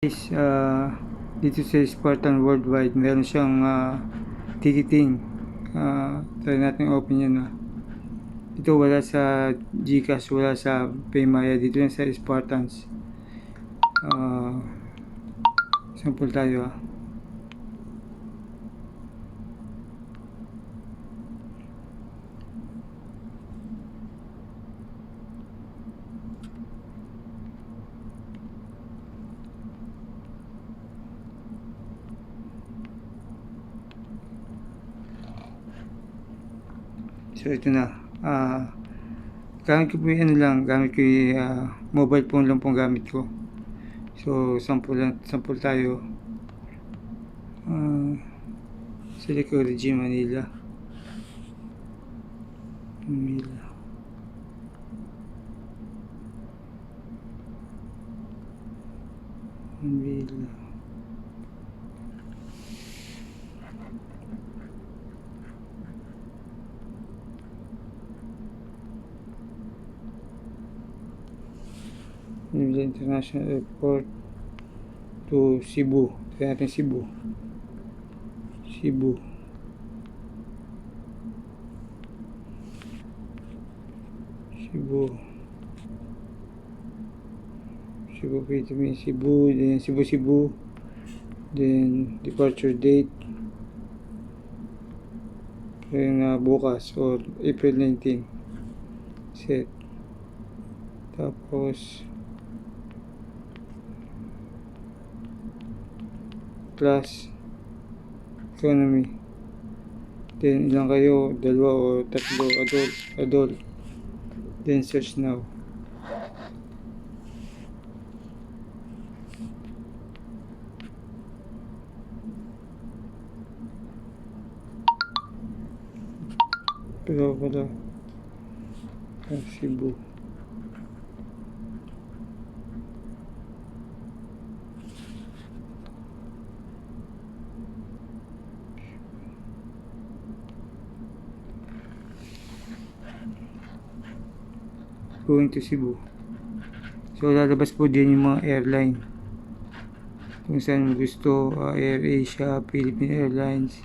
Guys, dito sa Spartan Worldwide meron siyang ticketing. Try natin open yan. Ito wala sa Gcash, wala sa Paymaya, dito yan sa Spartans. Sample tayo. So ito na. Gamit ko po yung gamit ko yung mobile phone lang pong gamit ko. So sample tayo. Select origin Manila. Manila International Airport to Cebu. Kaya natin Cebu. Philippines, Cebu, then departure date bukas or April 19, set. Tapos class economy, then ilang kayo, dalawa o tatlo, adult, then search now. Pero wala Cebu. Going to Cebu. So lalabas po din yung mga airline kung saan gusto. AirAsia, Philippine Airlines,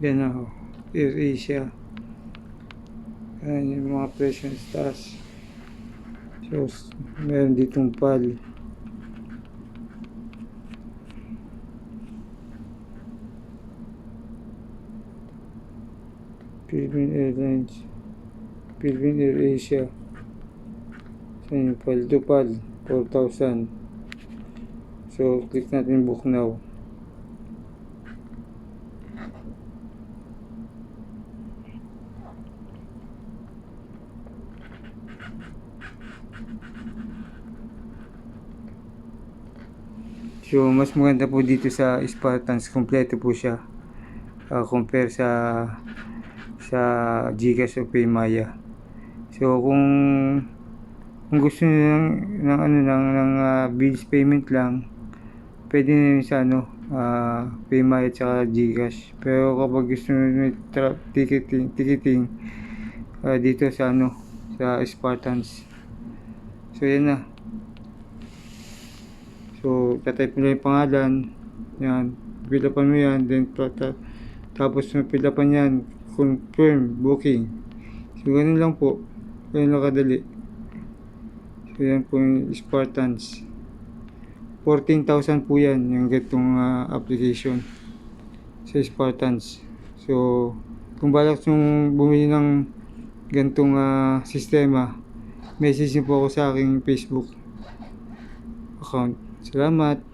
yan AirAsia. Ayan yung mga presyo ng stars. So meron ditong PAL, Philippine Airlines, Philippine AirAsia. So yung PAL to PAL 4,000. So click natin book now. So mas maganda po dito sa Spartans, kompleto po siya compare sa Gcash o Paymaya. So kung gusto niyo ng bills payment lang, pwede na yun sa Paymaya at saka Gcash. Pero kapag gusto niyo ticketing dito sa sa Spartans. So yan na. So tatype mo lang yung pangalan, yan, pilapan mo yan, then tapos pilapan yan, confirm booking. So ganun lang po, ganun lang kadali. So yan po yung Spartans, 14,000 po yan yung gatong application sa Spartans. So kung balak nung bumili ng gantong sistema, message niyo po ako sa aking Facebook account. Salamat.